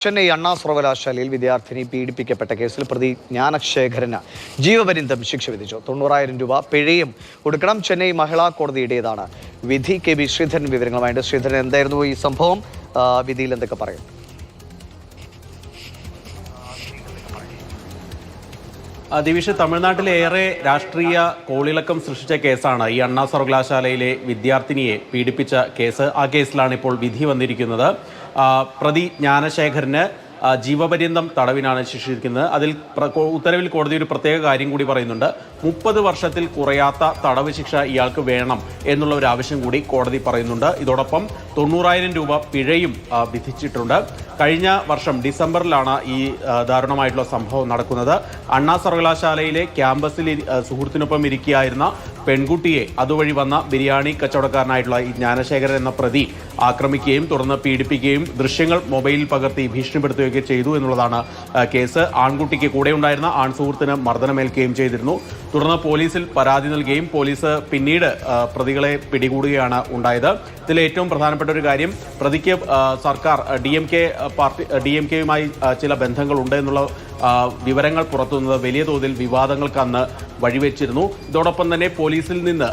ചെന്നൈ അണ്ണാ സർവകലാശാലയിൽ വിദ്യാർത്ഥിനി പീഡിപ്പിക്കപ്പെട്ട കേസിൽ പ്രതി ജ്ഞാനശേഖരന് ജീവപര്യന്തം ശിക്ഷ വിധിച്ചു. 90,000 രൂപ പിഴയും കൊടുക്കണം. ചെന്നൈ മഹിളാ കോടതിയുടേതാണ് വിധി. കെ.ബി. ശ്രീധരൻ വിവരങ്ങളുമായിട്ട്. ശ്രീധരൻ, എന്തായിരുന്നു ഈ സംഭവം? വിധിയിൽ എന്തൊക്കെ പറയും? ദിവിഷ്, തമിഴ്നാട്ടിലെ ഏറെ രാഷ്ട്രീയ കോളിളക്കം സൃഷ്ടിച്ച കേസാണ് ഈ അണ്ണാ സർവകലാശാലയിലെ വിദ്യാർത്ഥിനിയെ പീഡിപ്പിച്ച കേസ്. ആ കേസിലാണ് ഇപ്പോൾ വിധി വന്നിരിക്കുന്നത്. പ്രതി ജ്ഞാനശേഖരന് ജീവപര്യന്തം തടവിനാണ് ശിക്ഷിച്ചിരിക്കുന്നത്. അതിൽ ഉത്തരവിൽ കോടതി ഒരു പ്രത്യേക കാര്യം കൂടി പറയുന്നുണ്ട്. 30 വർഷത്തിൽ കുറയാത്ത തടവ് ശിക്ഷ ഇയാൾക്ക് വേണം എന്നുള്ള ഒരു ആവശ്യം കൂടി കോടതി പറയുന്നുണ്ട്. ഇതോടൊപ്പം 90,000 രൂപ പിഴയും വിധിച്ചിട്ടുണ്ട്. കഴിഞ്ഞ വർഷം ഡിസംബറിലാണ് ഈ ദാരുണമായിട്ടുള്ള സംഭവം നടക്കുന്നത്. അണ്ണാ സർവകലാശാലയിലെ ക്യാമ്പസിൽ സുഹൃത്തിനൊപ്പം ഇരിക്കുകയായിരുന്ന പെൺകുട്ടിയെ അതുവഴി വന്ന ബിരിയാണി കച്ചവടക്കാരനായിട്ടുള്ള ഈ ജ്ഞാനശേഖരൻ എന്ന പ്രതി ആക്രമിക്കുകയും തുടർന്ന് പീഡിപ്പിക്കുകയും ദൃശ്യങ്ങൾ മൊബൈലിൽ പകർത്തി ഭീഷണിപ്പെടുത്തുകയൊക്കെ ചെയ്തു എന്നുള്ളതാണ് കേസ്. ആൺകുട്ടിക്ക് കൂടെ ഉണ്ടായിരുന്ന ആൺ സുഹൃത്തിന് മർദ്ദനമേൽക്കുകയും ചെയ്തിരുന്നു. തുടർന്ന് പോലീസിൽ പരാതി നൽകുകയും പോലീസ് പിന്നീട് പ്രതികളെ പിടികൂടുകയാണ് ഉണ്ടായത്. ഇതിൽ ഏറ്റവും പ്രധാനപ്പെട്ട ഒരു കാര്യം, പ്രതിക്ക് സർക്കാർ DMK-യുമായി ചില ബന്ധങ്ങളുണ്ട് എന്നുള്ള വിവരങ്ങൾ പുറത്തുവന്നത് വലിയ തോതിൽ വിവാദങ്ങൾക്ക് അന്ന് വഴിവെച്ചിരുന്നു. ഇതോടൊപ്പം തന്നെ പോലീസിൽ നിന്ന്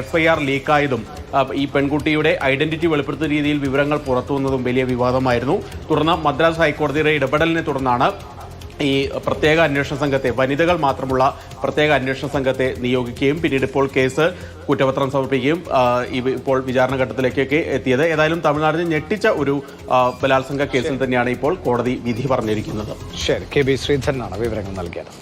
FIR ലീക്കായതും ഈ പെൺകുട്ടിയുടെ ഐഡന്റിറ്റി വെളിപ്പെടുത്തുന്ന രീതിയിൽ വിവരങ്ങൾ പുറത്തുവന്നതും വലിയ വിവാദമായിരുന്നു. തുടർന്ന് മദ്രാസ് ഹൈക്കോടതിയുടെ ഇടപെടലിനെ തുടർന്നാണ് ഈ പ്രത്യേക അന്വേഷണ സംഘത്തെ, വനിതകൾ മാത്രമുള്ള പ്രത്യേക അന്വേഷണ സംഘത്തെ നിയോഗിക്കുകയും പിന്നീട് ഇപ്പോൾ കേസ് കുറ്റപത്രം സമർപ്പിക്കുകയും ഇപ്പോൾ വിചാരണ ഘട്ടത്തിലേക്കൊക്കെ എത്തിയത്. ഏതായാലും തമിഴ്നാടിനെ ഞെട്ടിച്ച ഒരു ബലാത്സംഗ കേസിൽ തന്നെയാണ് ഇപ്പോൾ കോടതി വിധി പറഞ്ഞിരിക്കുന്നത്. ശരി, കെ.ബി. ശ്രീധരനാണ് വിവരങ്ങൾ നൽകിയത്.